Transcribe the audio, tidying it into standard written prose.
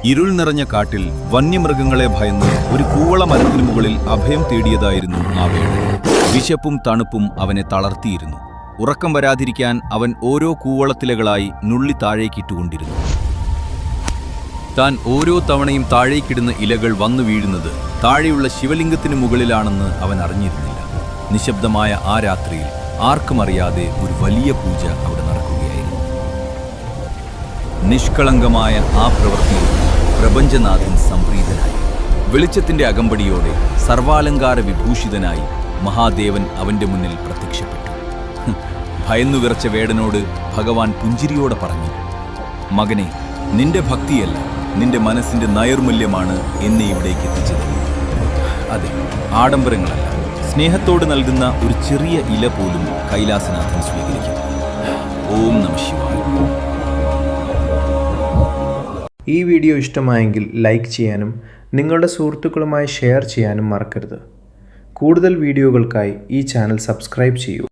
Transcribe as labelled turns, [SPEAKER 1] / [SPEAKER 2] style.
[SPEAKER 1] ഇരുൾ നിറഞ്ഞ കാട്ടിൽ വന്യമൃഗങ്ങളെ ഭയന്ന് ഒരു കൂവള മരത്തിനു മുകളിൽ അഭയം തേടിയതായിരുന്നു ആ വേടൻ. വിശപ്പും തണുപ്പും അവനെ തളർത്തിയിരുന്നു. ഉറക്കം വരാതിരിക്കാൻ അവൻ ഓരോ കൂവളത്തിലകളായി നുള്ളി താഴേക്കിട്ടുകൊണ്ടിരുന്നു. താൻ ഓരോ തവണയും താഴേക്കിടുന്ന ഇലകൾ വന്നു വീഴുന്നത് താഴെയുള്ള ശിവലിംഗത്തിനു മുകളിലാണെന്ന് അവൻ അറിഞ്ഞിരുന്നില്ല. നിശബ്ദമായ ആ രാത്രിയിൽ ആർക്കും അറിയാതെ ഒരു വലിയ പൂജ അവിടെ നടക്കുകയായിരുന്നു. നിഷ്കളങ്കമായ ആ പ്രവൃത്തിയിൽ പ്രപഞ്ചനാഥൻ സംപ്രീതനായി. വെളിച്ചത്തിന്റെ അകമ്പടിയോടെ സർവാലങ്കാര വിഭൂഷിതനായി മഹാദേവൻ അവന്റെ മുന്നിൽ പ്രത്യക്ഷപ്പെട്ടു. ഭയന്നു വിറച്ച വേടനോട് ഭഗവാൻ പുഞ്ചിരിയോടെ പറഞ്ഞു, മകനെ, നിന്റെ ഭക്തിയല്ല, നിന്റെ മനസ്സിന്റെ നൈർമല്യമാണ് എന്നെ ഇവിടേക്ക് എത്തിച്ചത്. അതെ, ആഡംബരങ്ങളല്ല, സ്നേഹത്തോട് നൽകുന്ന ഒരു ചെറിയ ഇല പോലും കൈലാസനാഥൻ സ്വീകരിക്കും. ഓം നമഃ ശിവായ.
[SPEAKER 2] ഈ വീഡിയോ ഇഷ്ടമായെങ്കിൽ ലൈക്ക് ചെയ്യാനും നിങ്ങളുടെ സുഹൃത്തുക്കളുമായി ഷെയർ ചെയ്യാനും മറക്കരുത്. കൂടുതൽ വീഡിയോകൾക്കായി ഈ ചാനൽ സബ്സ്ക്രൈബ് ചെയ്യൂ.